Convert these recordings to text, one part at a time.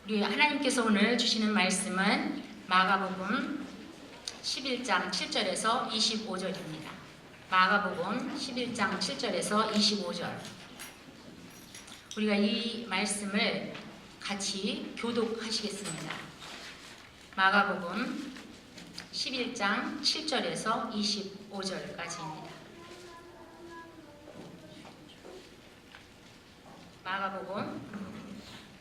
우리 하나님께서 오늘 주시는 말씀은 마가복음 11장 7절에서 25절입니다. 마가복음 11장 7절에서 25절. 우리가 이 말씀을 같이 교독하시겠습니다. 마가복음 11장 7절에서 25절까지입니다. 마가복음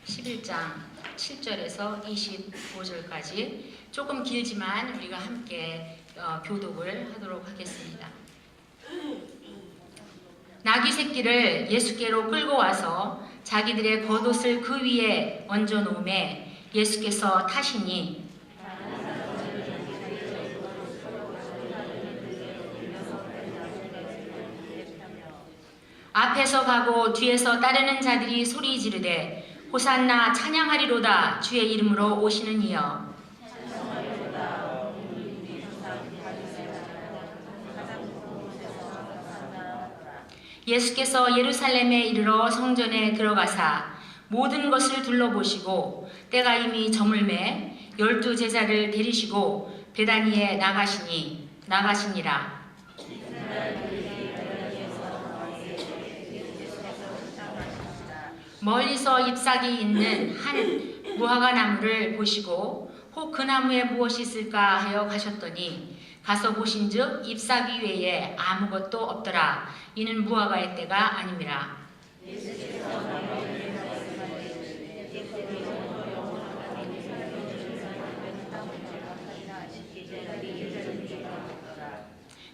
11장 7절에서 25절까지 조금 길지만 우리가 함께 교독을 하도록 하겠습니다. 나귀 새끼를 예수께로 끌고 와서 자기들의 겉옷을 그 위에 얹어 놓음에 예수께서 타시니 앞에서 가고 뒤에서 따르는 자들이 소리 지르되 호산나 찬양하리로다 주의 이름으로 오시는 이여. 예수께서 예루살렘에 이르러 성전에 들어가사 모든 것을 둘러보시고 때가 이미 저물매 12 제자를 데리시고 베다니에 나가시니라. 멀리서 잎사귀 있는 한 무화과 나무를 보시고 혹 그 나무에 무엇이 있을까 하여 가셨더니 가서 보신즉 잎사귀 외에 아무것도 없더라. 이는 무화과의 때가 아님이라.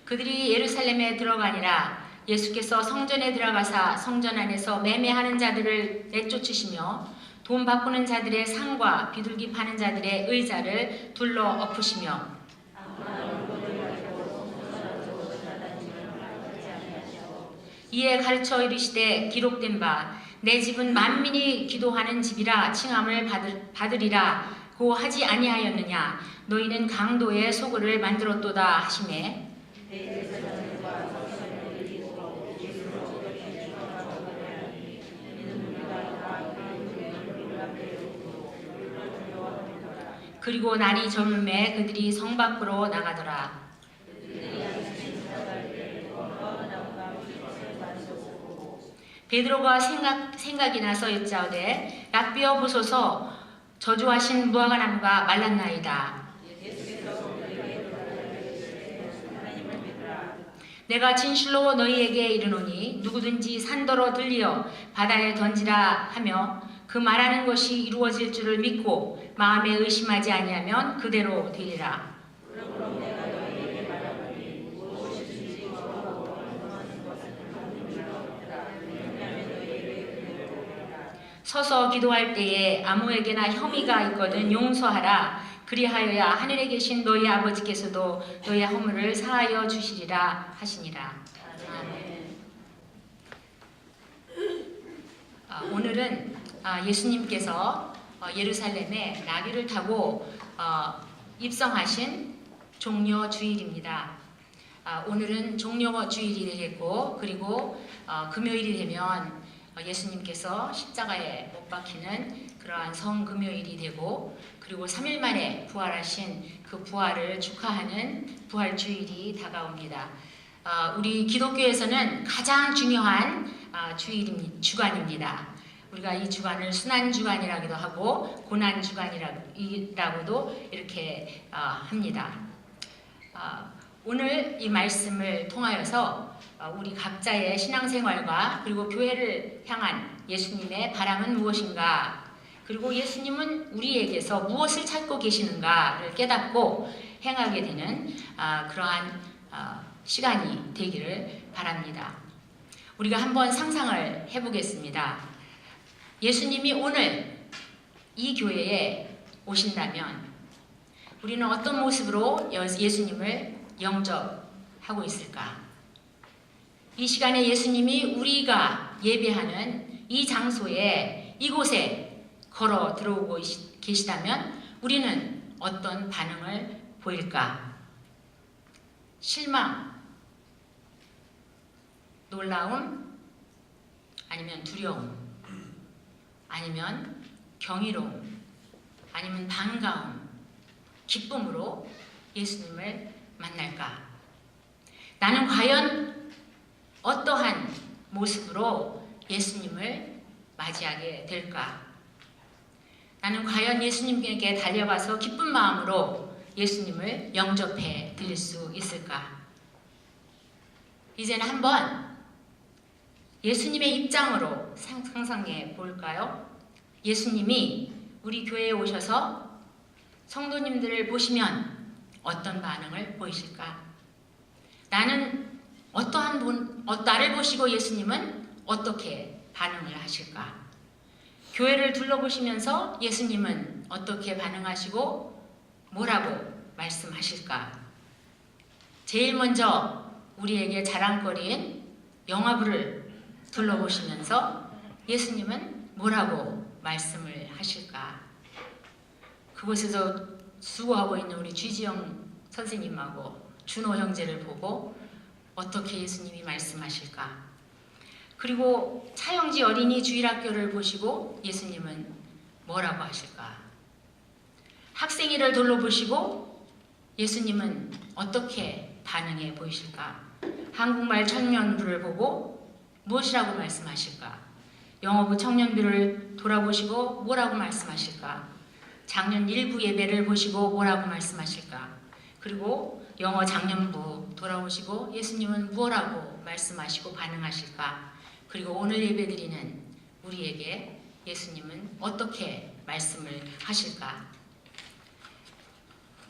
그들이 예루살렘에 들어가니라. 예수께서 성전에 들어가사 성전 안에서 매매하는 자들을 내쫓으시며 돈 바꾸는 자들의 상과 비둘기 파는 자들의 의자를 둘러 엎으시며 이에 가르쳐 이르시되 기록된 바 내 집은 만민이 기도하는 집이라 칭함을 받으리라 고 하지 아니하였느냐. 너희는 강도의 소굴을 만들었도다 하시매 그리고 날이 저물매 그들이 성 밖으로 나가더라. 베드로가 생각이 나서 여짜오되 랍비여 보소서 저주하신 무화과 나무가 말랐나이다. 내가 진실로 너희에게 이르노니 누구든지 산더러 들리어 바다에 던지라 하며 그 말하는 것이 이루어질 줄을 믿고 마음에 의심하지 아니하면 그대로 되리라. 서서 기도할 때에 아무에게나 혐의가 있거든 용서하라. 그리하여야 하늘에 계신 너희 아버지께서도 너희 허물을 사하여 주시리라 하시니라. 아멘. 오늘은 예수님께서 예루살렘에 나귀를 타고 입성하신 종려 주일입니다. 오늘은 종려 주일이 되겠고 그리고 금요일이 되면 예수님께서 십자가에 못 박히는 그러한 성금요일이 되고 그리고 3일 만에 부활하신 그 부활을 축하하는 부활주일이 다가옵니다. 우리 기독교에서는 가장 중요한 주간입니다. 우리가 이 주간을 순환주간이라고도 하고 고난주간이라고도 이렇게 합니다. 오늘 이 말씀을 통하여서 우리 각자의 신앙생활과 그리고 교회를 향한 예수님의 바람은 무엇인가, 그리고 예수님은 우리에게서 무엇을 찾고 계시는가를 깨닫고 행하게 되는 그러한 시간이 되기를 바랍니다. 우리가 한번 상상을 해보겠습니다. 예수님이 오늘 이 교회에 오신다면 우리는 어떤 모습으로 예수님을 영접하고 있을까? 이 시간에 예수님이 우리가 예배하는 이 장소에 이곳에 걸어 들어오고 계시다면 우리는 어떤 반응을 보일까? 실망, 놀라움, 아니면 두려움, 아니면 경이로움, 아니면 반가움, 기쁨으로 예수님을 만날까? 나는 과연 어떠한 모습으로 예수님을 맞이하게 될까? 나는 과연 예수님께 달려가서 기쁜 마음으로 예수님을 영접해 드릴 수 있을까? 이제는 한번 예수님의 입장으로 상상해 볼까요? 예수님이 우리 교회에 오셔서 성도님들을 보시면 어떤 반응을 보이실까? 나를 보시고 예수님은 어떻게 반응을 하실까? 교회를 둘러보시면서 예수님은 어떻게 반응하시고 뭐라고 말씀하실까? 제일 먼저 우리에게 자랑거리인 영화부를 둘러보시면서 예수님은 뭐라고 말씀을 하실까? 그곳에서 수고하고 있는 우리 쥐지영 선생님하고 준호 형제를 보고 어떻게 예수님이 말씀하실까? 그리고 차영지 어린이 주일학교를 보시고 예수님은 뭐라고 하실까? 학생회를 둘러보시고 예수님은 어떻게 반응해 보이실까? 한국말 청년부를 보고 무엇이라고 말씀하실까? 영어부 청년부를 돌아보시고 뭐라고 말씀하실까? 작년 일부 예배를 보시고 뭐라고 말씀하실까? 그리고 영어 작년부 돌아오시고 예수님은 뭐라고 말씀하시고 반응하실까? 그리고 오늘 예배드리는 우리에게 예수님은 어떻게 말씀을 하실까?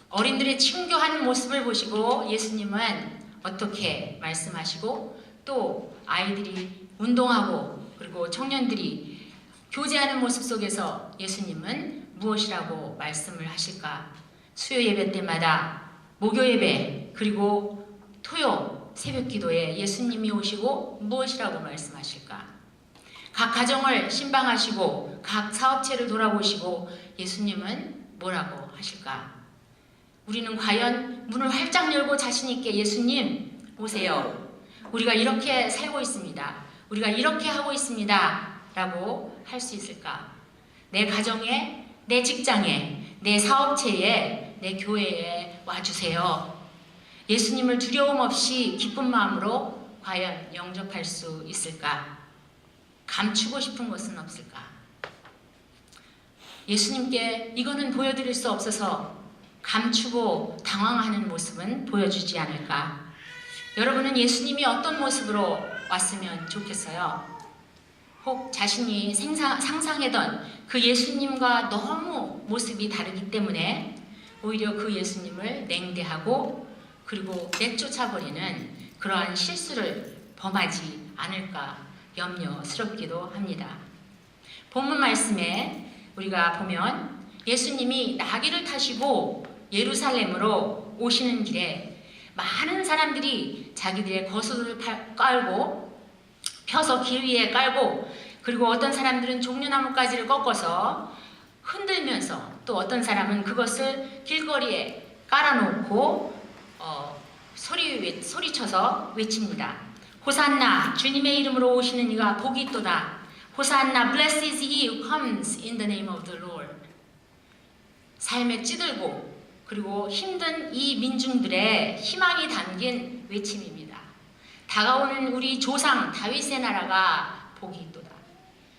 어린들의 친교하는 모습을 보시고 예수님은 어떻게 말씀하시고 또 아이들이 운동하고 그리고 청년들이 교제하는 모습 속에서 예수님은 무엇이라고 말씀을 하실까? 수요 예배 때마다 목요 예배 그리고 토요 새벽 기도에 예수님이 오시고 무엇이라고 말씀하실까? 각 가정을 신방하시고 각 사업체를 돌아보시고 예수님은 뭐라고 하실까? 우리는 과연 문을 활짝 열고 자신 있게 예수님 오세요. 우리가 이렇게 살고 있습니다. 우리가 이렇게 하고 있습니다. 라고 할 수 있을까? 내 가정에, 내 직장에, 내 사업체에, 내 교회에 와주세요. 예수님을 두려움 없이 기쁜 마음으로 과연 영접할 수 있을까? 감추고 싶은 것은 없을까? 예수님께 이거는 보여드릴 수 없어서 감추고 당황하는 모습은 보여주지 않을까? 여러분은 예수님이 어떤 모습으로 왔으면 좋겠어요? 혹 자신이 상상했던 그 예수님과 너무 모습이 다르기 때문에 오히려 그 예수님을 냉대하고 그리고 내쫓아버리는 그러한 실수를 범하지 않을까 염려스럽기도 합니다. 본문 말씀에 우리가 보면 예수님이 나귀를 타시고 예루살렘으로 오시는 길에 많은 사람들이 자기들의 겉옷을 깔고 펴서 길 위에 깔고 그리고 어떤 사람들은 종려나무가지를 꺾어서 흔들면서 또 어떤 사람은 그것을 길거리에 깔아놓고 소리쳐서 외칩니다. 호산나 주님의 이름으로 오시는 이가 복이 있도다. 호산나 blessed is he who comes in the name of the Lord. 삶에 찌들고 그리고 힘든 이 민중들의 희망이 담긴 외침입니다. 다가오는 우리 조상 다윗의 나라가 복이 있도다.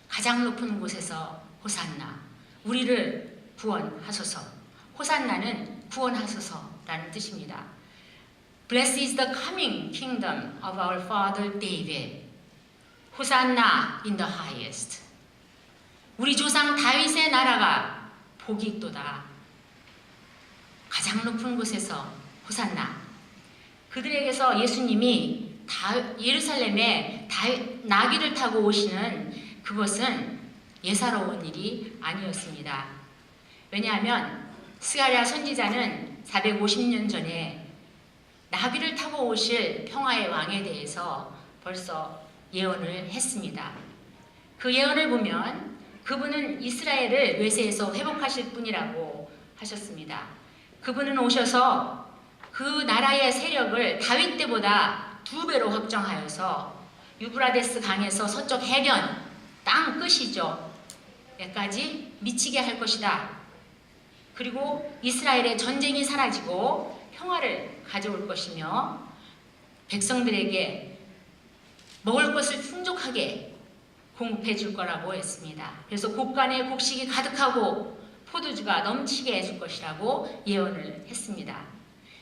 가장 높은 곳에서 호산나 우리를 구원하소서. 호산나는 구원하소서라는 뜻입니다. Blessed is the coming kingdom of our father David. 호산나 in the highest. 우리 조상 다윗의 나라가 복이 있도다. 가장 높은 곳에서 호산나. 그들에게서 예수님이 예루살렘에 나귀를 타고 오시는 그것은 예사로운 일이 아니었습니다. 왜냐하면 스가랴 선지자는 450년 전에 나귀를 타고 오실 평화의 왕에 대해서 벌써 예언을 했습니다. 그 예언을 보면 그분은 이스라엘을 외세에서 회복하실 분이라고 하셨습니다. 그분은 오셔서 그 나라의 세력을 다윗 때보다 2배로 확정하여서 유브라데스 강에서 서쪽 해변 땅 끝이죠. 여기까지 미치게 할 것이다. 그리고 이스라엘의 전쟁이 사라지고 평화를 가져올 것이며 백성들에게 먹을 것을 풍족하게 공급해 줄 거라고 했습니다. 그래서 곡간에 곡식이 가득하고 포도주가 넘치게 해줄 것이라고 예언을 했습니다.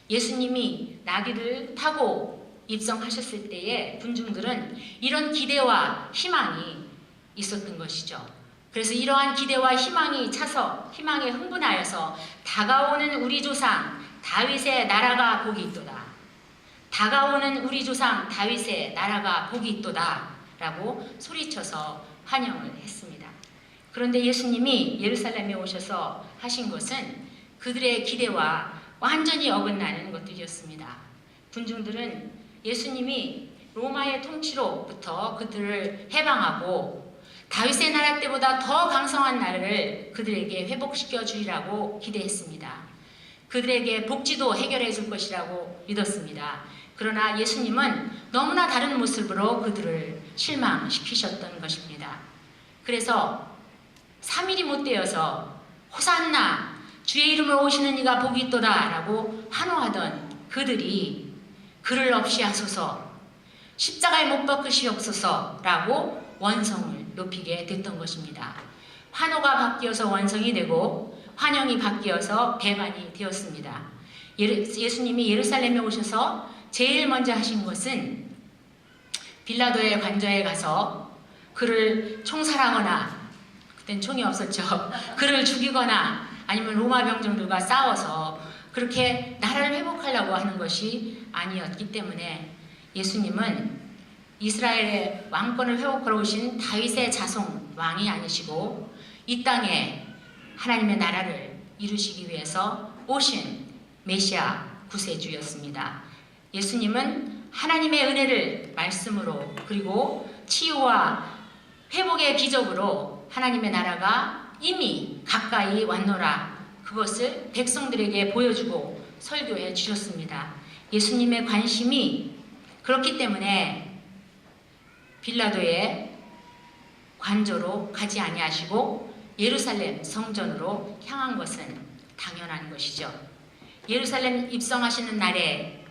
예수님이 나귀를 타고 입성하셨을 때에 군중들은 이런 기대와 희망이 있었던 것이죠. 그래서 이러한 기대와 희망이 차서 희망에 흥분하여서 다가오는 우리 조상 다윗의 나라가 복이 있도다. 다가오는 우리 조상 다윗의 나라가 복이 있도다 라고 소리쳐서 환영을 했습니다. 그런데 예수님이 예루살렘에 오셔서 하신 것은 그들의 기대와 완전히 어긋나는 것들이었습니다. 군중들은 예수님이 로마의 통치로부터 그들을 해방하고 다윗의 나라 때보다 더 강성한 나라를 그들에게 회복시켜 주리라고 기대했습니다. 그들에게 복지도 해결해 줄 것이라고 믿었습니다. 그러나 예수님은 너무나 다른 모습으로 그들을 실망시키셨던 것입니다. 그래서 3일이 못 되어서 호산나 주의 이름으로 오시는 이가 복이 있도다 라고 환호하던 그들이 그를 없이 하소서 십자가에 못 박으시옵소서 라고 원성을 높이게 됐던 것입니다. 환호가 바뀌어서 원성이 되고 환영이 바뀌어서 배반이 되었습니다. 예수님이 예루살렘에 오셔서 제일 먼저 하신 것은 빌라도의 관저에 가서 그를 총살하거나, 그땐 총이 없었죠. 그를 죽이거나 아니면 로마 병정들과 싸워서 그렇게 나라를 회복하려고 하는 것이 아니었기 때문에 예수님은 이스라엘의 왕권을 회복하러 오신 다윗의 자손 왕이 아니시고 이 땅에 하나님의 나라를 이루시기 위해서 오신 메시아 구세주였습니다. 예수님은 하나님의 은혜를 말씀으로 그리고 치유와 회복의 기적으로 하나님의 나라가 이미 가까이 왔노라 그것을 백성들에게 보여주고 설교해 주셨습니다. 예수님의 관심이 그렇기 때문에 빌라도의 관저로 가지 아니하시고 예루살렘 성전으로 향한 것은 당연한 것이죠. 예루살렘 입성하시는 날에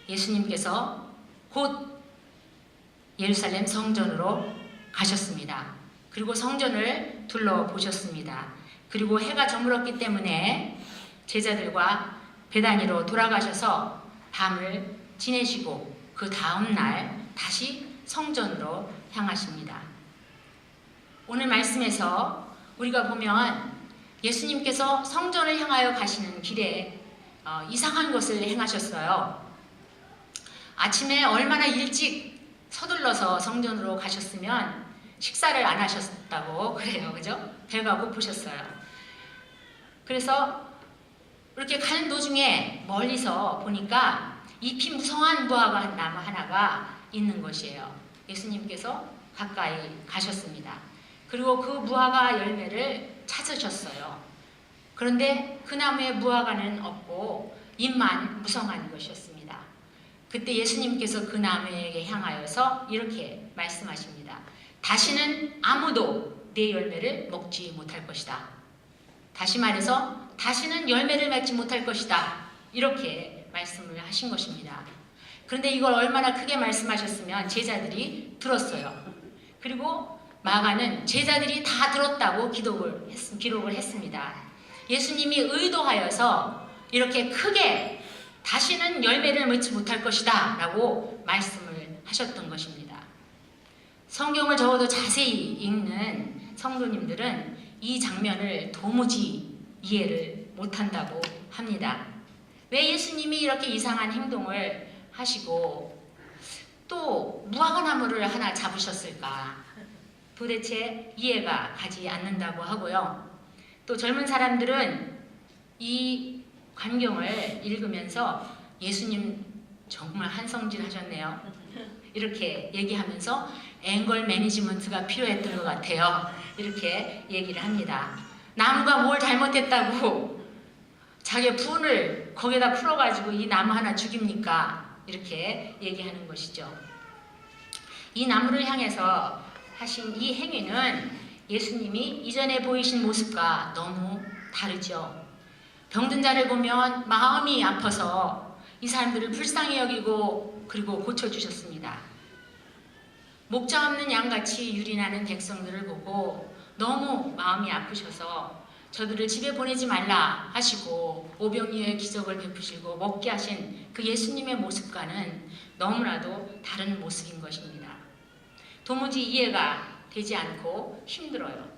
예수님께서 곧 예루살렘 성전으로 가셨습니다. 그리고 성전을 둘러보셨습니다. 그리고 해가 저물었기 때문에 제자들과 베다니로 돌아가셔서 밤을 지내시고 그 다음 날 다시 성전으로 향하십니다. 오늘 말씀에서 우리가 보면 예수님께서 성전을 향하여 가시는 길에 이상한 것을 행하셨어요. 아침에 얼마나 일찍 서둘러서 성전으로 가셨으면 식사를 안 하셨다고 그래요. 그죠? 배가 고프셨어요. 그래서 이렇게 가는 도중에 멀리서 보니까 잎이 무성한 무화과 나무 하나가 있는 것이에요. 예수님께서 가까이 가셨습니다. 그리고 그 무화과 열매를 찾으셨어요. 그런데 그 나무에 무화과는 없고 잎만 무성한 것이었습니다. 그때 예수님께서 그 나무에게 향하여서 이렇게 말씀하십니다. 다시는 아무도 내 열매를 먹지 못할 것이다. 다시 말해서 다시는 열매를 맺지 못할 것이다. 이렇게 말씀을 하신 것입니다. 그런데 이걸 얼마나 크게 말씀하셨으면 제자들이 들었어요. 그리고 마가는 제자들이 다 들었다고 기록을 했습니다. 예수님이 의도하여서 이렇게 크게 다시는 열매를 맺지 못할 것이다 라고 말씀을 하셨던 것입니다. 성경을 적어도 자세히 읽는 성도님들은 이 장면을 도무지 이해를 못한다고 합니다. 왜 예수님이 이렇게 이상한 행동을 하시고 또 무화과나무를 하나 잡으셨을까? 도대체 이해가 가지 않는다고 하고요. 또 젊은 사람들은 이 광경을 읽으면서 예수님 정말 한성질 하셨네요. 이렇게 얘기하면서 앵걸 매니지먼트가 필요했던 것 같아요. 이렇게 얘기를 합니다. 나무가 뭘 잘못했다고 자기 분을 거기다 풀어가지고 이 나무 하나 죽입니까? 이렇게 얘기하는 것이죠. 이 나무를 향해서 하신 이 행위는 예수님이 이전에 보이신 모습과 너무 다르죠. 병든 자를 보면 마음이 아파서 이 사람들을 불쌍히 여기고 그리고 고쳐주셨습니다. 목자 없는 양같이 유린하는 백성들을 보고 너무 마음이 아프셔서 저들을 집에 보내지 말라 하시고 오병이어의 기적을 베푸시고 먹게 하신 그 예수님의 모습과는 너무나도 다른 모습인 것입니다. 도무지 이해가 되지 않고 힘들어요.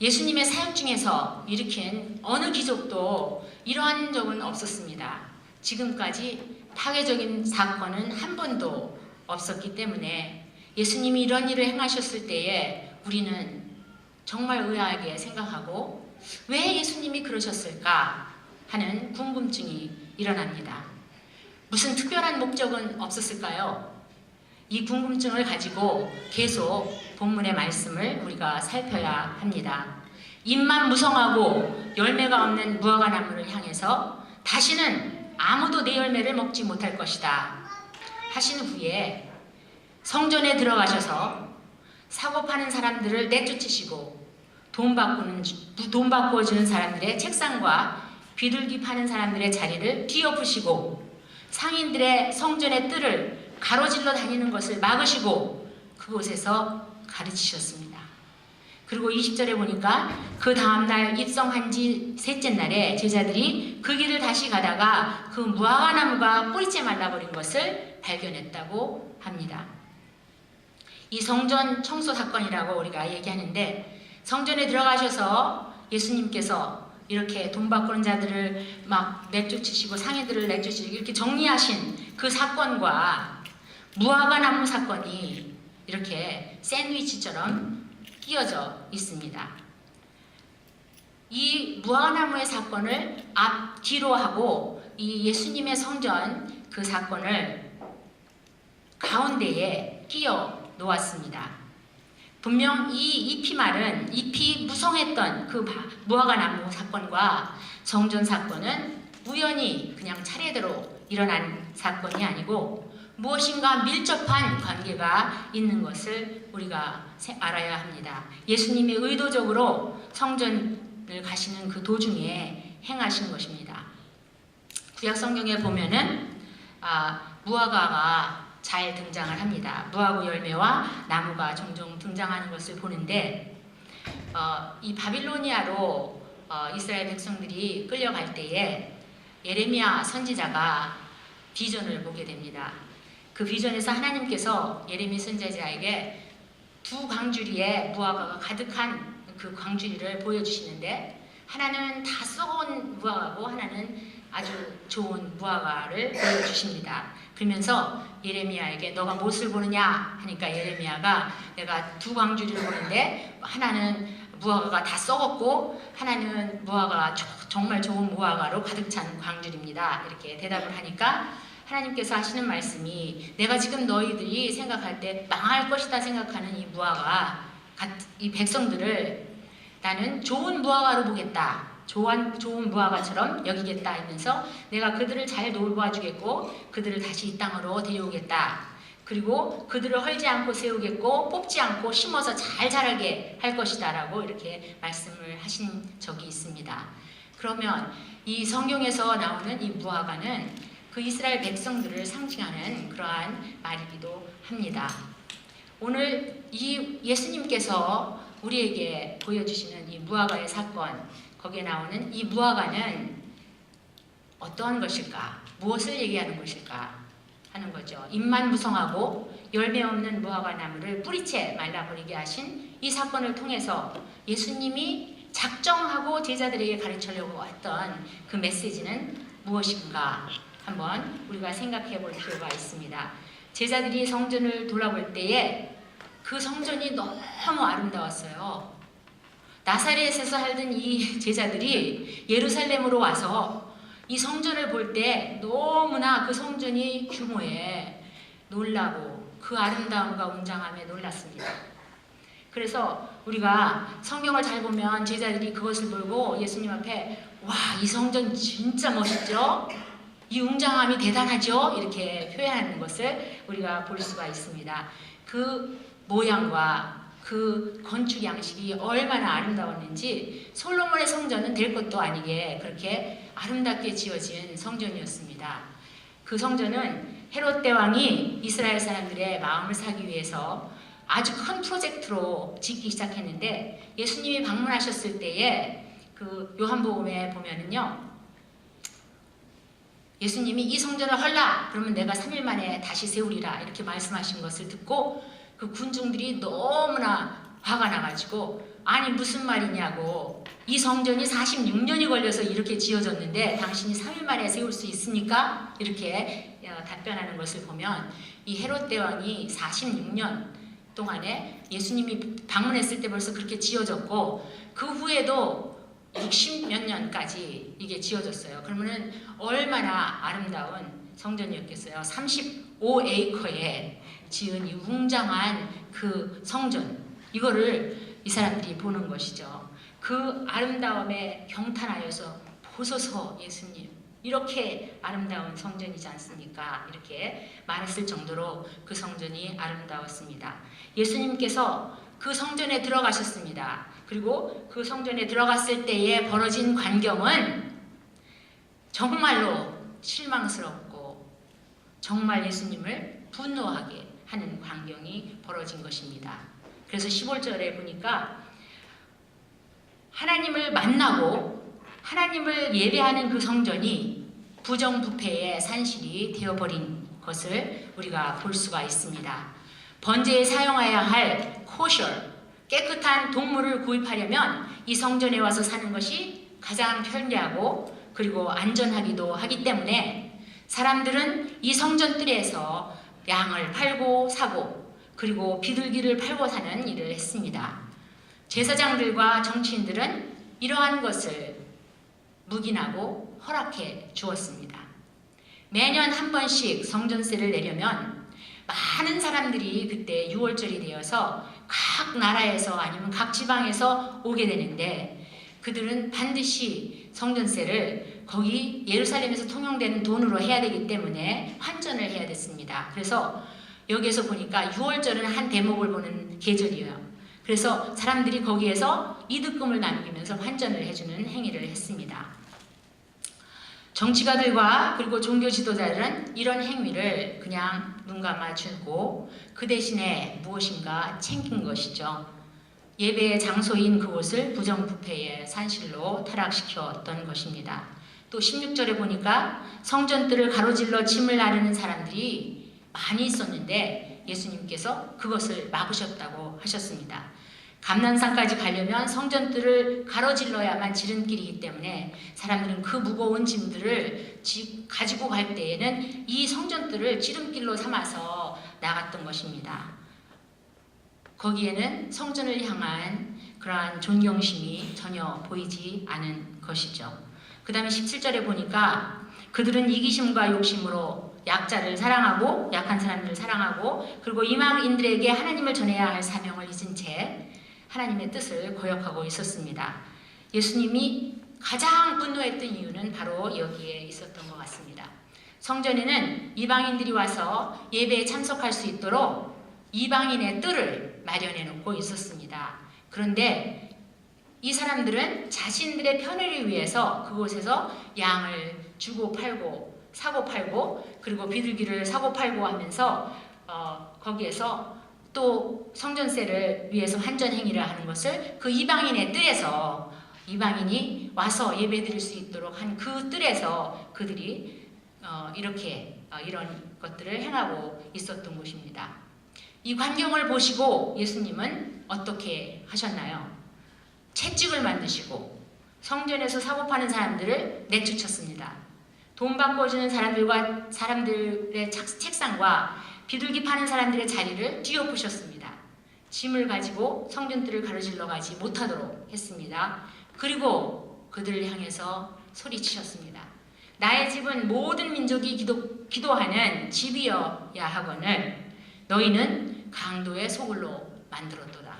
예수님의 사역 중에서 일으킨 어느 기적도 이러한 적은 없었습니다. 지금까지 파괴적인 사건은 한 번도 없었기 때문에 예수님이 이런 일을 행하셨을 때에 우리는 정말 의아하게 생각하고 왜 예수님이 그러셨을까 하는 궁금증이 일어납니다. 무슨 특별한 목적은 없었을까요? 이 궁금증을 가지고 계속 본문의 말씀을 우리가 살펴야 합니다. 잎만 무성하고 열매가 없는 무화과 나무를 향해서 다시는 아무도 내 열매를 먹지 못할 것이다 하신 후에 성전에 들어가셔서 사고 파는 사람들을 내쫓으시고 돈 바꾸어 주는 사람들의 책상과 비둘기 파는 사람들의 자리를 뒤엎으시고 상인들의 성전의 뜰을 가로질러 다니는 것을 막으시고 그곳에서 가르치셨습니다. 그리고 20절에 보니까 그 다음날 입성한 지 셋째 날에 제자들이 그 길을 다시 가다가 그 무화과 나무가 뿌리째 말라버린 것을 발견했다고 합니다. 이 성전 청소 사건이라고 우리가 얘기하는데 성전에 들어가셔서 예수님께서 이렇게 돈 바꾸는 자들을 막 내쫓으시고 상인들을 내쫓으시고 이렇게 정리하신 그 사건과 무화과 나무 사건이 이렇게 샌드위치처럼 끼어져 있습니다. 이 무화과 나무의 사건을 앞뒤로 하고 이 예수님의 성전 그 사건을 가운데에 끼어 놓았습니다. 분명 이 잎이 무성했던 그 무화과 나무 사건과 성전 사건은 우연히 그냥 차례대로 일어난 사건이 아니고 무엇인가 밀접한 관계가 있는 것을 우리가 알아야 합니다. 예수님이 의도적으로 성전을 가시는 그 도중에 행하신 것입니다. 구약 성경에 보면은 무화과가 잘 등장을 합니다. 무화과 열매와 나무가 종종 등장하는 것을 보는데 이 바빌로니아로 이스라엘 백성들이 끌려갈 때에 예레미야 선지자가 비전을 보게 됩니다. 그 비전에서 하나님께서 예레미야 선지자에게 두 광주리에 무화과가 가득한 그 광주리를 보여주시는데 하나는 다 썩은 무화과고 하나는 아주 좋은 무화과를 보여주십니다. 그러면서 예레미야에게 너가 무엇을 보느냐 하니까 예레미야가 내가 두 광주리를 보는데 하나는 무화과가 다 썩었고 하나는 무화과가 정말 좋은 무화과로 가득 찬 광주리입니다. 이렇게 대답을 하니까 하나님께서 하시는 말씀이 내가 지금 너희들이 생각할 때 망할 것이다 생각하는 이 무화과 이 백성들을 나는 좋은 무화과로 보겠다. 좋은 무화과처럼 여기겠다 하면서 내가 그들을 잘 돌봐주겠고 그들을 다시 이 땅으로 데려오겠다. 그리고 그들을 헐지 않고 세우겠고 뽑지 않고 심어서 잘 자라게 할 것이다 라고 이렇게 말씀을 하신 적이 있습니다. 그러면 이 성경에서 나오는 이 무화과는 그 이스라엘 백성들을 상징하는 그러한 말이기도 합니다. 오늘 이 예수님께서 우리에게 보여주시는 이 무화과의 사건, 거기에 나오는 이 무화과는 어떠한 것일까? 무엇을 얘기하는 것일까? 하는 거죠. 잎만 무성하고 열매 없는 무화과 나무를 뿌리채 말라버리게 하신 이 사건을 통해서 예수님이 작정하고 제자들에게 가르치려고 했던 그 메시지는 무엇인가? 한번 우리가 생각해 볼 필요가 있습니다. 제자들이 성전을 돌아볼 때에 그 성전이 너무 아름다웠어요. 나사렛에서 살던 이 제자들이 예루살렘으로 와서 이 성전을 볼 때 너무나 그 성전이 규모에 놀라고 그 아름다움과 웅장함에 놀랐습니다. 그래서 우리가 성경을 잘 보면 제자들이 그것을 보고 예수님 앞에 와, 이 성전 진짜 멋있죠? 이 웅장함이 대단하죠? 이렇게 표현하는 것을 우리가 볼 수가 있습니다. 그 모양과 그 건축 양식이 얼마나 아름다웠는지 솔로몬의 성전은 될 것도 아니게 그렇게 아름답게 지어진 성전이었습니다. 그 성전은 헤롯 대왕이 이스라엘 사람들의 마음을 사기 위해서 아주 큰 프로젝트로 짓기 시작했는데, 예수님이 방문하셨을 때에 그 요한복음에 보면은요, 예수님이 이 성전을 헐라 그러면 내가 3일 만에 다시 세우리라 이렇게 말씀하신 것을 듣고 그 군중들이 너무나 화가 나가지고, 아니 무슨 말이냐고, 이 성전이 46년이 걸려서 이렇게 지어졌는데 당신이 3일 만에 세울 수 있습니까? 이렇게 답변하는 것을 보면, 이 헤롯 대왕이 46년 동안에 예수님이 방문했을 때 벌써 그렇게 지어졌고, 그 후에도 60몇 년까지 이게 지어졌어요. 그러면은 얼마나 아름다운 성전이었겠어요. 35에이커에 지은 이 웅장한 그 성전, 이거를 이 사람들이 보는 것이죠. 그 아름다움에 경탄하여서 보소서 예수님, 이렇게 아름다운 성전이지 않습니까? 이렇게 말했을 정도로 그 성전이 아름다웠습니다. 예수님께서 그 성전에 들어가셨습니다. 그리고 그 성전에 들어갔을 때에 벌어진 광경은 정말로 실망스럽고 정말 예수님을 분노하게 하는 광경이 벌어진 것입니다. 그래서 15절에 보니까 하나님을 만나고 하나님을 예배하는 그 성전이 부정부패의 산실이 되어버린 것을 우리가 볼 수가 있습니다. 번제에 사용해야 할 코셔, 깨끗한 동물을 구입하려면 이 성전에 와서 사는 것이 가장 편리하고 그리고 안전하기도 하기 때문에 사람들은 이 성전 뜰에서 양을 팔고 사고 그리고 비둘기를 팔고 사는 일을 했습니다. 제사장들과 정치인들은 이러한 것을 묵인하고 허락해 주었습니다. 매년 한 번씩 성전세를 내려면 많은 사람들이 그때 6월절이 되어서 각 나라에서 아니면 각 지방에서 오게 되는데, 그들은 반드시 성전세를 거기 예루살렘에서 통용되는 돈으로 해야 되기 때문에 환전을 해야 됐습니다. 그래서 여기에서 보니까 6월절은 한 대목을 보는 계절이에요. 그래서 사람들이 거기에서 이득금을 남기면서 환전을 해주는 행위를 했습니다. 정치가들과 그리고 종교 지도자들은 이런 행위를 그냥 눈 감아주고 그 대신에 무엇인가 챙긴 것이죠. 예배의 장소인 그곳을 부정부패의 산실로 타락시켰던 것입니다. 또 16절에 보니까 성전들을 가로질러 짐을 나르는 사람들이 많이 있었는데 예수님께서 그것을 막으셨다고 하셨습니다. 감난산까지 가려면 성전들을 가로질러야만 지름길이기 때문에 사람들은 그 무거운 짐들을 가지고 갈 때에는 이 성전들을 지름길로 삼아서 나갔던 것입니다. 거기에는 성전을 향한 그러한 존경심이 전혀 보이지 않은 것이죠. 그 다음에 17절에 보니까 그들은 이기심과 욕심으로 약자를 사랑하고 약한 사람들을 사랑하고 그리고 이방인들에게 하나님을 전해야 할 사명을 잊은 채 하나님의 뜻을 거역하고 있었습니다. 예수님이 가장 분노했던 이유는 바로 여기에 있었던 것 같습니다. 성전에는 이방인들이 와서 예배에 참석할 수 있도록 이방인의 뜰을 마련해 놓고 있었습니다. 그런데 이 사람들은 자신들의 편의를 위해서 그곳에서 양을 주고 팔고 사고 팔고 그리고 비둘기를 사고 팔고 하면서 거기에서 또 성전세를 위해서 환전 행위를 하는 것을 그 이방인의 뜰에서 이방인이 와서 예배드릴 수 있도록 한 그 뜰에서 그들이 이렇게 이런 것들을 행하고 있었던 것입니다. 이 광경을 보시고 예수님은 어떻게 하셨나요? 채찍을 만드시고 성전에서 사고 파는 사람들을 내쫓았습니다. 돈 바꿔주는 사람들의 책상과 비둘기 파는 사람들의 자리를 뒤엎으셨습니다. 짐을 가지고 성전들을 가로질러 가지 못하도록 했습니다. 그리고 그들을 향해서 소리치셨습니다. 나의 집은 모든 민족이 기도하는 집이어야 하거늘 너희는 강도의 소굴로 만들었도다.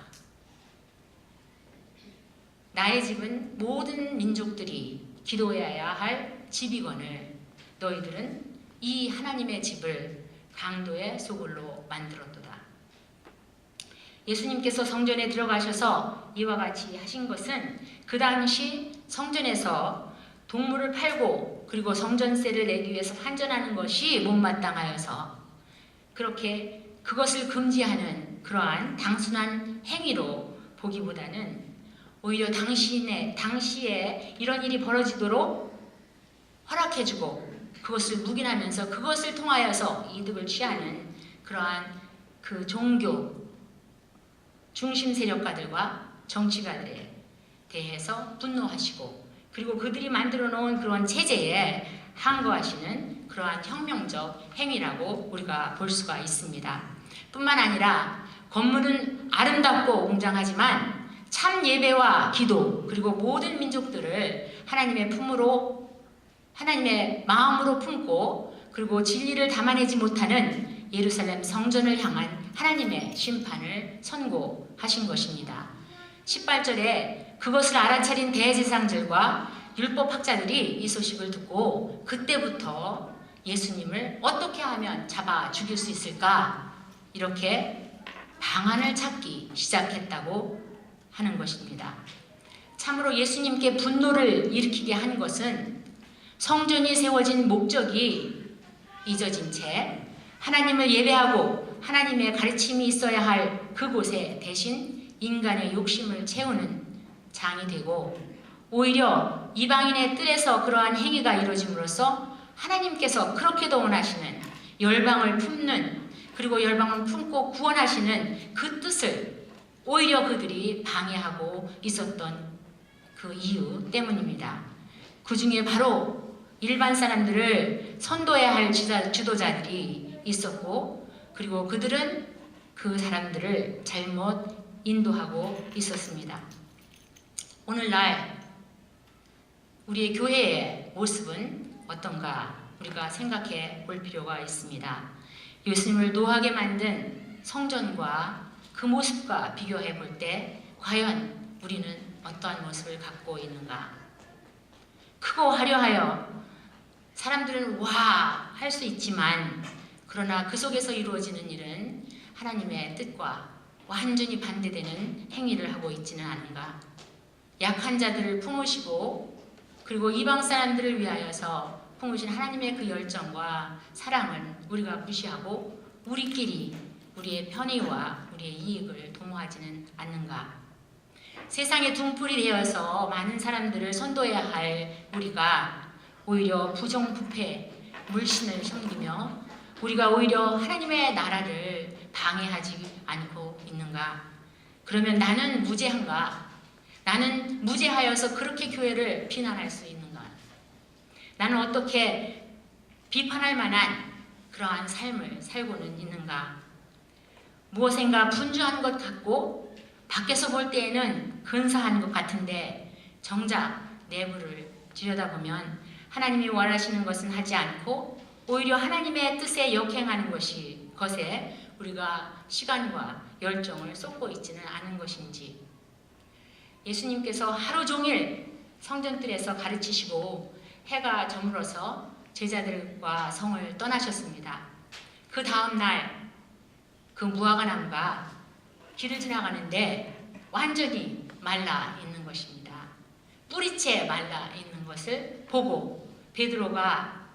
나의 집은 모든 민족들이 기도해야 할 집이거늘 너희들은 이 하나님의 집을 강도의 소굴로 만들었도다. 예수님께서 성전에 들어가셔서 이와 같이 하신 것은 그 당시 성전에서 동물을 팔고 그리고 성전세를 내기 위해서 환전하는 것이 못마땅하여서 그렇게 그것을 금지하는 그러한 단순한 행위로 보기보다는 오히려 당시에 이런 일이 벌어지도록 허락해주고 그것을 묵인하면서 그것을 통하여서 이득을 취하는 그러한 그 종교 중심 세력가들과 정치가들에 대해서 분노하시고 그리고 그들이 만들어 놓은 그런 체제에 항거하시는 그러한 혁명적 행위라고 우리가 볼 수가 있습니다. 뿐만 아니라 건물은 아름답고 웅장하지만 참 예배와 기도 그리고 모든 민족들을 하나님의 품으로 하나님의 마음으로 품고 그리고 진리를 담아내지 못하는 예루살렘 성전을 향한 하나님의 심판을 선고하신 것입니다. 18절에 그것을 알아차린 대제사장들과 율법학자들이 이 소식을 듣고 그때부터 예수님을 어떻게 하면 잡아 죽일 수 있을까 이렇게 방안을 찾기 시작했다고 하는 것입니다. 참으로 예수님께 분노를 일으키게 한 것은 성전이 세워진 목적이 잊어진 채 하나님을 예배하고 하나님의 가르침이 있어야 할 그곳에 대신 인간의 욕심을 채우는 장이 되고 오히려 이방인의 뜰에서 그러한 행위가 이루어짐으로써 하나님께서 그렇게도 원하시는 열방을 품는 그리고 열방을 품고 구원하시는 그 뜻을 오히려 그들이 방해하고 있었던 그 이유 때문입니다. 그 중에 바로 일반 사람들을 선도해야 할 지도자들이 있었고 그리고 그들은 그 사람들을 잘못 인도하고 있었습니다. 오늘날 우리의 교회의 모습은 어떤가 우리가 생각해 볼 필요가 있습니다. 예수님을 노하게 만든 성전과 그 모습과 비교해 볼 때 과연 우리는 어떠한 모습을 갖고 있는가? 크고 화려하여 사람들은 와 할 수 있지만 그러나 그 속에서 이루어지는 일은 하나님의 뜻과 완전히 반대되는 행위를 하고 있지는 않은가? 약한 자들을 품으시고 그리고 이방 사람들을 위하여서 품으신 하나님의 그 열정과 사랑은 우리가 무시하고 우리끼리 우리의 편의와 우리의 이익을 도모하지는 않는가? 세상의 둥풀이 되어서 많은 사람들을 선도해야 할 우리가 오히려 부정부패, 물신을 섬기며 우리가 오히려 하나님의 나라를 방해하지 않고 있는가? 그러면 나는 무죄한가? 나는 무죄하여서 그렇게 교회를 비난할 수 있는가? 나는 어떻게 비판할 만한 그러한 삶을 살고는 있는가? 무엇인가 분주한 것 같고 밖에서 볼 때에는 근사한 것 같은데 정작 내부를 들여다보면 하나님이 원하시는 것은 하지 않고 오히려 하나님의 뜻에 역행하는 것에 우리가 시간과 열정을 쏟고 있지는 않은 것인지 예수님께서 하루 종일 성전뜰에서 가르치시고 해가 저물어서 제자들과 성을 떠나셨습니다. 그 다음 날 그 무화과나무가 길을 지나가는데 완전히 말라 있는 것입니다. 뿌리채 말라 있는 것을 보고 베드로가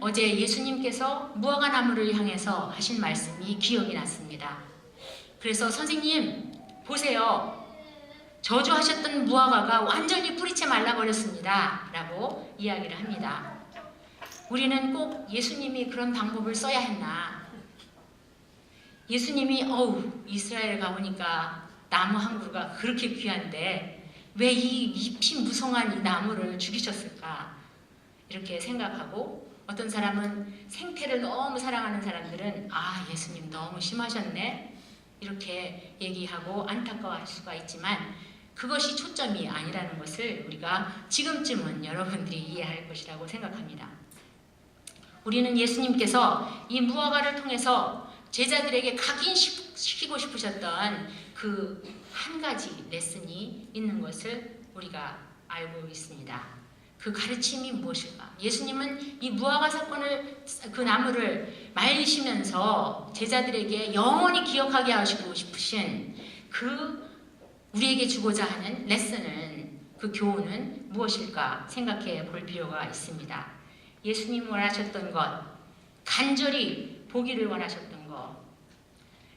어제 예수님께서 무화과나무를 향해서 하신 말씀이 기억이 났습니다. 그래서 선생님 보세요. 저주하셨던 무화과가 완전히 뿌리채 말라버렸습니다. 라고 이야기를 합니다. 우리는 꼭 예수님이 그런 방법을 써야 했나? 예수님이 이스라엘 가보니까 나무 한 그루가 그렇게 귀한데 왜 이 잎이 무성한 이 나무를 죽이셨을까? 이렇게 생각하고 어떤 사람은 생태를 너무 사랑하는 사람들은 예수님 너무 심하셨네 이렇게 얘기하고 안타까워할 수가 있지만 그것이 초점이 아니라는 것을 우리가 지금쯤은 여러분들이 이해할 것이라고 생각합니다. 우리는 예수님께서 이 무화과를 통해서 제자들에게 각인시키고 싶으셨던 그 한 가지 레슨이 있는 것을 우리가 알고 있습니다. 그 가르침이 무엇일까? 예수님은 이 무화과 사건을, 그 나무를 말리시면서 제자들에게 영원히 기억하게 하시고 싶으신 그 우리에게 주고자 하는 레슨은, 그 교훈은 무엇일까 생각해 볼 필요가 있습니다. 예수님이 원하셨던 것, 간절히 보기를 원하셨던 것,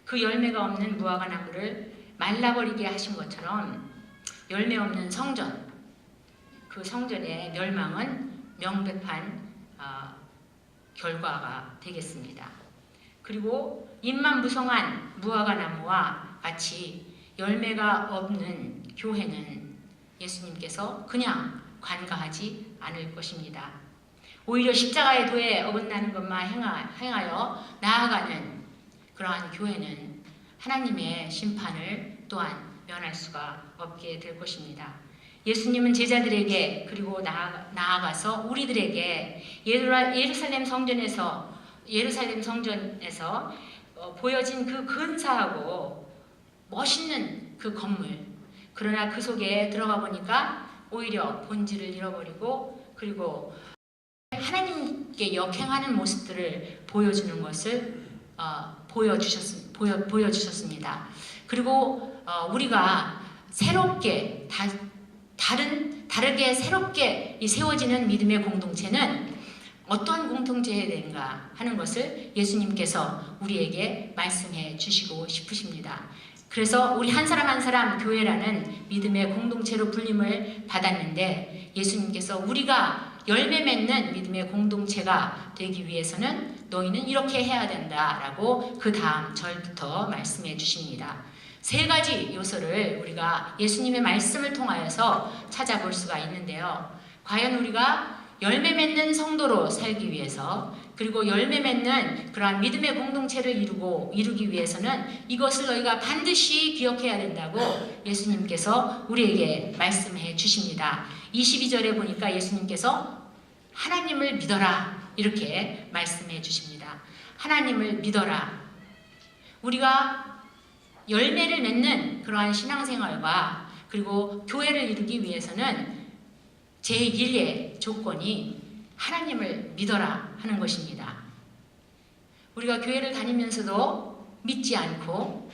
그 열매가 없는 무화과 나무를 말라버리게 하신 것처럼 열매 없는 성전, 그 성전의 멸망은 명백한 결과가 되겠습니다. 그리고 잎만 무화과 나무와 같이 열매가 없는 교회는 예수님께서 그냥 관가하지 않을 것입니다. 오히려 십자가의 도에 어긋나는 것만 행하여 나아가는 그러한 교회는 하나님의 심판을 또한 면할 수가 없게 될 것입니다. 예수님은 제자들에게, 그리고 나아가서 우리들에게 예루살렘 성전에서 보여진 그 근사하고 멋있는 그 건물, 그러나 그 속에 들어가 보니까 오히려 본질을 잃어버리고, 그리고 하나님께 역행하는 모습들을 보여주는 것을 보여주셨습니다. 그리고 우리가 새롭게 다르게 새롭게 세워지는 믿음의 공동체는 어떠한 공동체여야 되는가 하는 것을 예수님께서 우리에게 말씀해 주시고 싶으십니다. 그래서 우리 한 사람 한 사람 교회라는 믿음의 공동체로 불림을 받았는데, 예수님께서 우리가 열매 맺는 믿음의 공동체가 되기 위해서는 너희는 이렇게 해야 된다라고 그 다음 절부터 말씀해 주십니다. 세 가지 요소를 우리가 예수님의 말씀을 통하여서 찾아볼 수가 있는데요. 과연 우리가 열매 맺는 성도로 살기 위해서, 그리고 열매 맺는 그러한 믿음의 공동체를 이루기 위해서는 이것을 너희가 반드시 기억해야 된다고 예수님께서 우리에게 말씀해 주십니다. 22절에 보니까 예수님께서 하나님을 믿어라 이렇게 말씀해 주십니다. 하나님을 믿어라. 우리가 열매를 맺는 그러한 신앙생활과 그리고 교회를 이루기 위해서는 제1의 조건이 하나님을 믿어라 하는 것입니다. 우리가 교회를 다니면서도 믿지 않고,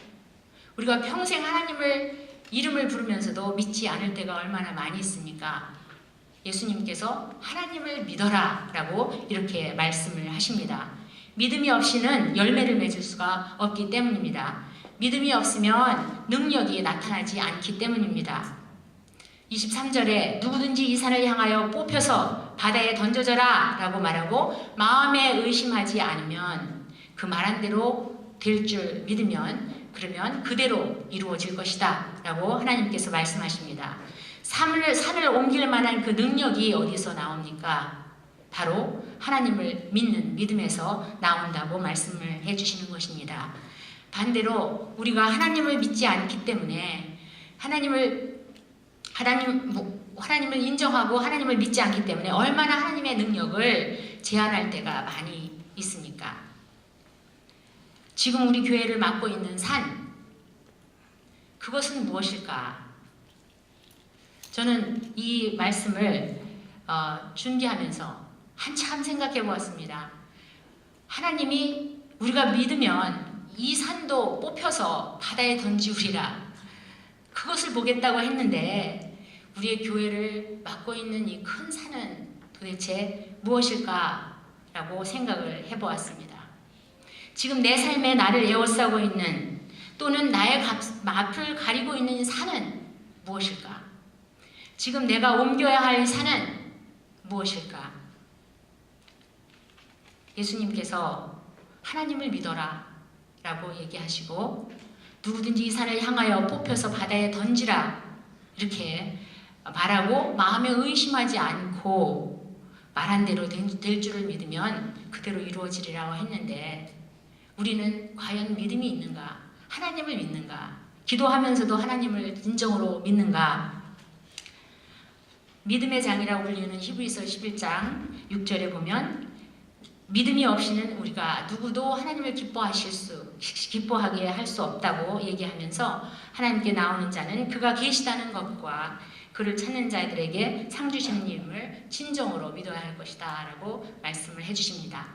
우리가 평생 하나님을 이름을 부르면서도 믿지 않을 때가 얼마나 많이 있습니까? 예수님께서 하나님을 믿어라 라고 이렇게 말씀을 하십니다. 믿음이 없이는 열매를 맺을 수가 없기 때문입니다. 믿음이 없으면 능력이 나타나지 않기 때문입니다. 23절에 누구든지 이 산을 향하여 뽑혀서 바다에 던져져라 라고 말하고 마음에 의심하지 않으면, 그 말한 대로 될 줄 믿으면 그러면 그대로 이루어질 것이다 라고 하나님께서 말씀하십니다. 산을 옮길 만한 그 능력이 어디서 나옵니까? 바로 하나님을 믿는 믿음에서 나온다고 말씀을 해주시는 것입니다. 반대로 우리가 하나님을 믿지 않기 때문에, 하나님을 인정하고 하나님을 믿지 않기 때문에 얼마나 하나님의 능력을 제한할 때가 많이 있습니까? 지금 우리 교회를 맡고 있는 산, 그것은 무엇일까? 저는 이 말씀을 준비하면서 한참 생각해 보았습니다. 하나님이 우리가 믿으면 이 산도 뽑혀서 바다에 던지우리라, 그것을 보겠다고 했는데 우리의 교회를 맡고 있는 이 큰 산은 도대체 무엇일까? 라고 생각을 해보았습니다. 지금 내 삶에 나를 에워싸고 있는, 또는 나의 앞을 가리고 있는 산은 무엇일까? 지금 내가 옮겨야 할 산은 무엇일까? 예수님께서 하나님을 믿어라 라고 얘기하시고, 누구든지 이 산을 향하여 뽑혀서 바다에 던지라 이렇게 말하고 마음에 의심하지 않고 말한 대로 될 줄을 믿으면 그대로 이루어지리라고 했는데, 우리는 과연 믿음이 있는가? 하나님을 믿는가? 기도하면서도 하나님을 진정으로 믿는가? 믿음의 장이라고 불리는 히브리서 11장 6절에 보면, 믿음이 없이는 우리가 누구도 하나님을 기뻐하게 할 수 없다고 얘기하면서, 하나님께 나오는 자는 그가 계시다는 것과 그를 찾는 자들에게 상 주시는 이름을 진정으로 믿어야 할 것이다 라고 말씀을 해주십니다.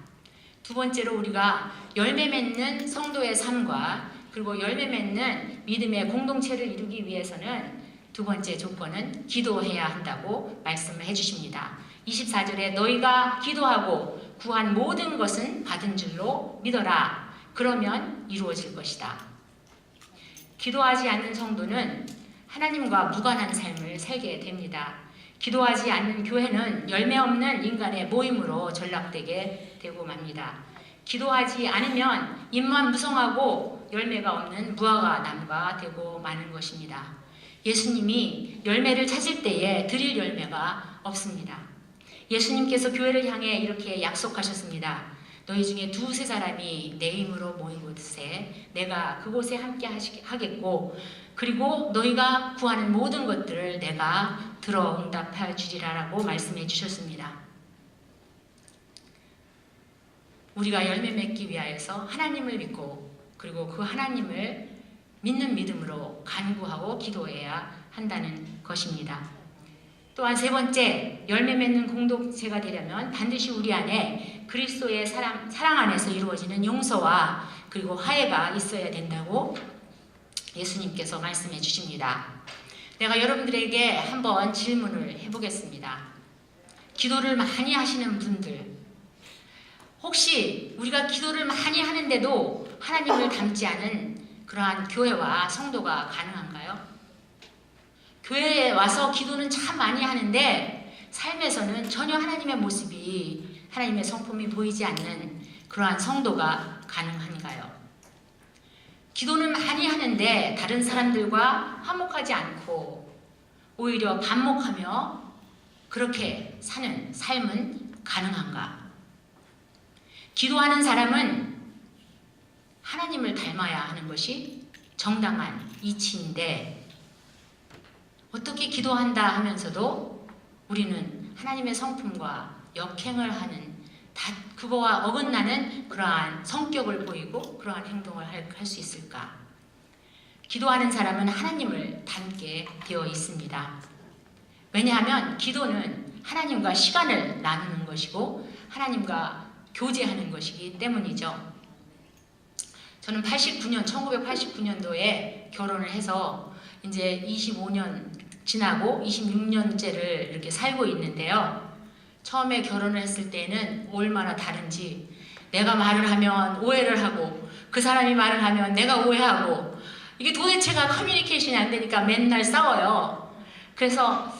두 번째로 우리가 열매 맺는 성도의 삶과 그리고 열매 맺는 믿음의 공동체를 이루기 위해서는 두 번째 조건은 기도해야 한다고 말씀을 해주십니다. 24절에 너희가 기도하고 구한 모든 것은 받은 줄로 믿어라. 그러면 이루어질 것이다. 기도하지 않는 성도는 하나님과 무관한 삶을 살게 됩니다. 기도하지 않는 교회는 열매 없는 인간의 모임으로 전락되게 되고 맙니다. 기도하지 않으면 입만 무성하고 열매가 없는 무화과 나무가 되고 마는 것입니다. 예수님이 열매를 찾을 때에 드릴 열매가 없습니다. 예수님께서 교회를 향해 이렇게 약속하셨습니다. 너희 중에 두세 사람이 내 이름으로 모인 곳에 내가 그곳에 함께 하겠고 그리고 너희가 구하는 모든 것들을 내가 들어 응답해 주리라 라고 말씀해 주셨습니다. 우리가 열매 맺기 위하여서 하나님을 믿고 그리고 그 하나님을 믿는 믿음으로 간구하고 기도해야 한다는 것입니다. 또한 세 번째, 열매 맺는 공동체가 되려면 반드시 우리 안에 그리스도의 사랑 안에서 이루어지는 용서와 그리고 화해가 있어야 된다고 예수님께서 말씀해 주십니다. 내가 여러분들에게 한번 질문을 해보겠습니다. 기도를 많이 하시는 분들, 혹시 우리가 기도를 많이 하는데도 하나님을 닮지 않은 그러한 교회와 성도가 가능한가요? 교회에 와서 기도는 참 많이 하는데 삶에서는 전혀 하나님의 모습이 하나님의 성품이 보이지 않는 그러한 성도가 가능한가요? 기도는 많이 하는데 다른 사람들과 화목하지 않고 오히려 반목하며 그렇게 사는 삶은 가능한가? 기도하는 사람은 하나님을 닮아야 하는 것이 정당한 이치인데 어떻게 기도한다 하면서도 우리는 하나님의 성품과 역행을 하는 그거와 어긋나는 그러한 성격을 보이고 그러한 행동을 할 수 있을까? 기도하는 사람은 하나님을 닮게 되어 있습니다. 왜냐하면 기도는 하나님과 시간을 나누는 것이고 하나님과 교제하는 것이기 때문이죠. 저는 1989년도에 결혼을 해서 이제 25년 지나고 26년째를 이렇게 살고 있는데요. 처음에 결혼을 했을 때는 얼마나 다른지 내가 말을 하면 오해를 하고 그 사람이 말을 하면 내가 오해하고 이게 도대체가 커뮤니케이션이 안 되니까 맨날 싸워요. 그래서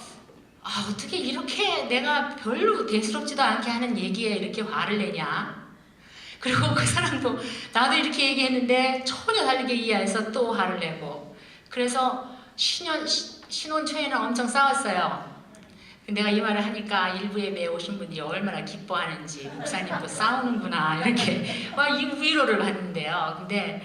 어떻게 이렇게 내가 별로 대수롭지도 않게 하는 얘기에 이렇게 화를 내냐. 그리고 그 사람도 나도 이렇게 얘기했는데 전혀 다르게 이해해서 또 화를 내고 그래서 신혼 초에는 엄청 싸웠어요. 내가 이 말을 하니까 일부 예배에 오신 분들이 얼마나 기뻐하는지 목사님도 싸우는구나 이렇게 막 위로를 받는데요. 근데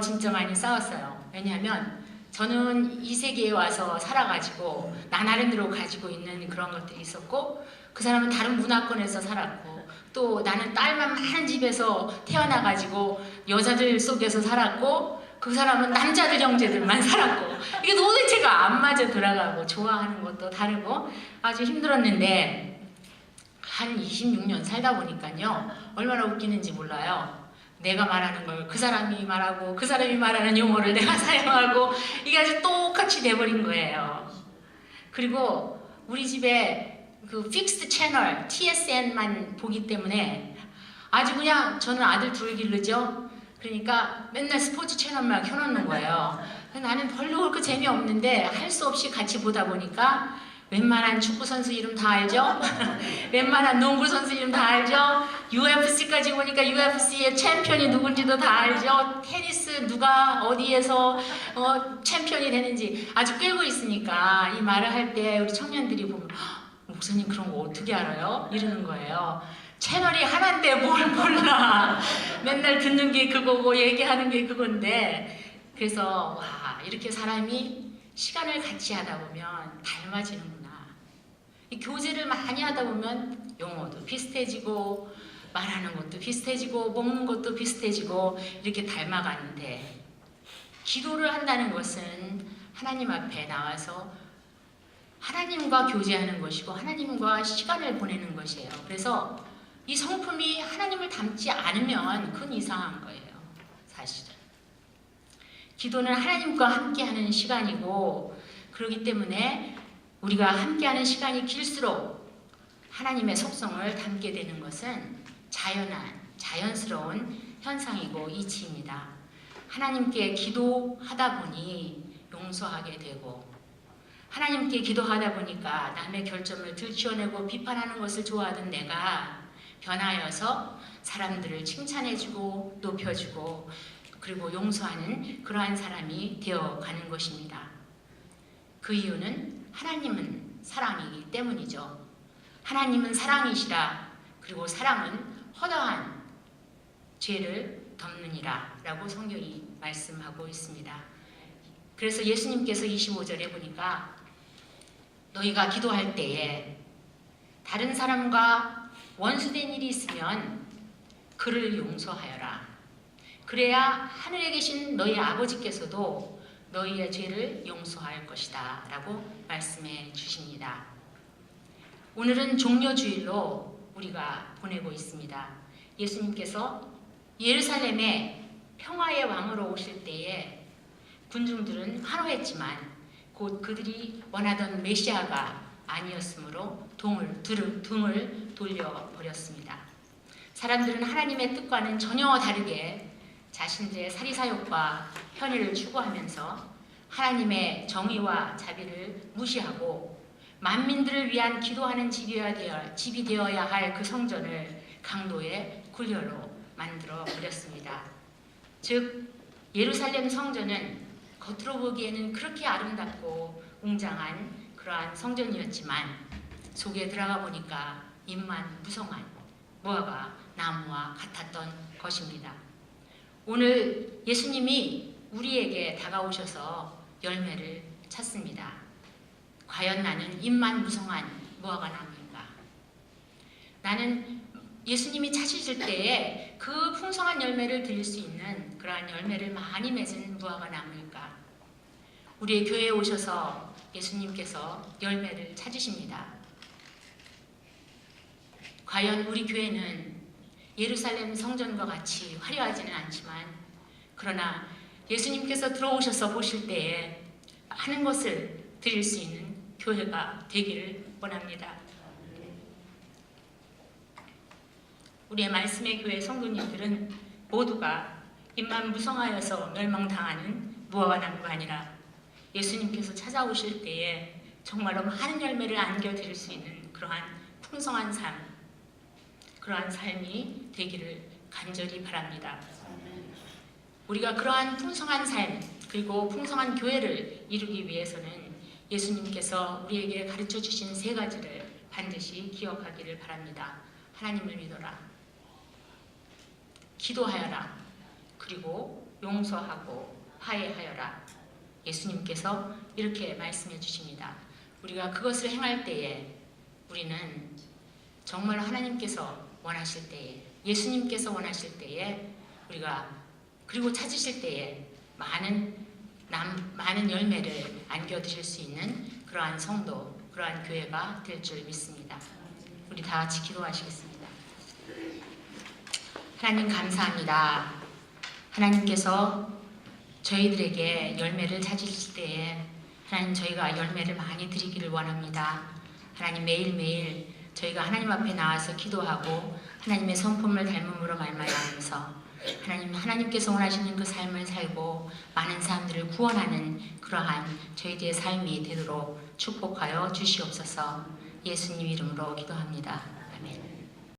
진짜 많이 싸웠어요. 왜냐하면 저는 이 세계에 와서 살아가지고 나 나름대로 가지고 있는 그런 것들이 있었고 그 사람은 다른 문화권에서 살았고 또 나는 딸만 많은 집에서 태어나가지고 여자들 속에서 살았고 그 사람은 남자들 형제들만 살았고 이게 도대체가 안 맞아 들어가고 좋아하는 것도 다르고 아주 힘들었는데 한 26년 살다 보니까요 얼마나 웃기는지 몰라요. 내가 말하는 걸 그 사람이 말하고 그 사람이 말하는 용어를 내가 사용하고 이게 아주 똑같이 돼버린 거예요. 그리고 우리 집에 그 픽스드 채널 TSN만 보기 때문에 아주 그냥 저는 아들 둘 기르죠. 그러니까 맨날 스포츠 채널만 켜놓는 거예요. 나는 별로 그렇게 재미없는데 할 수 없이 같이 보다 보니까 웬만한 축구 선수 이름 다 알죠? 웬만한 농구 선수 이름 다 알죠? UFC까지 보니까 UFC의 챔피언이 누군지도 다 알죠? 테니스 누가 어디에서 챔피언이 되는지 아주 끌고 있으니까 이 말을 할 때 우리 청년들이 보면 목사님 그런 거 어떻게 알아요? 이러는 거예요. 채널이 하나인데 뭘 몰라. 맨날 듣는 게 그거고 얘기하는 게 그건데 그래서 와 이렇게 사람이 시간을 같이 하다 보면 닮아지는구나. 이 교제를 많이 하다 보면 용어도 비슷해지고 말하는 것도 비슷해지고 먹는 것도 비슷해지고 이렇게 닮아가는데 기도를 한다는 것은 하나님 앞에 나와서 하나님과 교제하는 것이고 하나님과 시간을 보내는 것이에요. 그래서 이 성품이 하나님을 닮지 않으면 그건 이상한 거예요. 사실은. 기도는 하나님과 함께하는 시간이고 그렇기 때문에 우리가 함께하는 시간이 길수록 하나님의 속성을 담게 되는 것은 자연스러운 현상이고 이치입니다. 하나님께 기도하다 보니 용서하게 되고 하나님께 기도하다 보니까 남의 결점을 들추어내고 비판하는 것을 좋아하던 내가 변하여서 사람들을 칭찬해주고 높여주고 그리고 용서하는 그러한 사람이 되어가는 것입니다. 그 이유는 하나님은 사랑이기 때문이죠. 하나님은 사랑이시라. 그리고 사랑은 허다한 죄를 덮느니라 라고 성경이 말씀하고 있습니다. 그래서 예수님께서 25절에 보니까 너희가 기도할 때에 다른 사람과 원수된 일이 있으면 그를 용서하여라. 그래야 하늘에 계신 너희 아버지께서도 너희의 죄를 용서할 것이다 라고 말씀해 주십니다. 오늘은 종려주일로 우리가 보내고 있습니다. 예수님께서 예루살렘에 평화의 왕으로 오실 때에 군중들은 환호했지만 곧 그들이 원하던 메시아가 아니었으므로 등을 돌려버렸습니다. 사람들은 하나님의 뜻과는 전혀 다르게 자신들의 사리사욕과 편의를 추구하면서 하나님의 정의와 자비를 무시하고 만민들을 위한 기도하는 집이 되어야 할 그 성전을 강도의 굴려로 만들어 버렸습니다. 즉 예루살렘 성전은 겉으로 보기에는 그렇게 아름답고 웅장한 그러한 성전이었지만 속에 들어가 보니까 잎만 무성한 무화과 나무와 같았던 것입니다. 오늘 예수님이 우리에게 다가오셔서 열매를 찾습니다. 과연 나는 잎만 무성한 무화과 나무인가? 나는 예수님이 찾으실 때에 그 풍성한 열매를 드릴 수 있는 그러한 열매를 많이 맺은 무화과 나무일까? 우리의 교회에 오셔서 예수님께서 열매를 찾으십니다. 과연 우리 교회는 예루살렘 성전과 같이 화려하지는 않지만 그러나 예수님께서 들어오셔서 보실 때에 많은 것을 드릴 수 있는 교회가 되기를 원합니다. 우리의 말씀의 교회 성도님들은 모두가 잎만 무성하여서 멸망당하는 무화과 나무가 아니라 예수님께서 찾아오실 때에 정말로 많은 열매를 안겨드릴 수 있는 그러한 풍성한 삶, 그러한 삶이 되기를 간절히 바랍니다. 우리가 그러한 풍성한 삶 그리고 풍성한 교회를 이루기 위해서는 예수님께서 우리에게 가르쳐 주신 세 가지를 반드시 기억하기를 바랍니다. 하나님을 믿어라. 기도하여라. 그리고 용서하고 화해하여라. 예수님께서 이렇게 말씀해 주십니다. 우리가 그것을 행할 때에 우리는 정말 하나님께서 원하실 때에 예수님께서 원하실 때에 우리가 그리고 찾으실 때에 많은 열매를 안겨드릴 수 있는 그러한 성도, 그러한 교회가 될 줄 믿습니다. 우리 다 같이 기도하시겠습니다. 하나님 감사합니다. 하나님께서 저희들에게 열매를 찾으실 때에 하나님 저희가 열매를 많이 드리기를 원합니다. 하나님 매일매일 저희가 하나님 앞에 나와서 기도하고 하나님의 성품을 닮음으로 말미암아서 하나님께서 원하시는 그 삶을 살고 많은 사람들을 구원하는 그러한 저희들의 삶이 되도록 축복하여 주시옵소서. 예수님 이름으로 기도합니다. 아멘.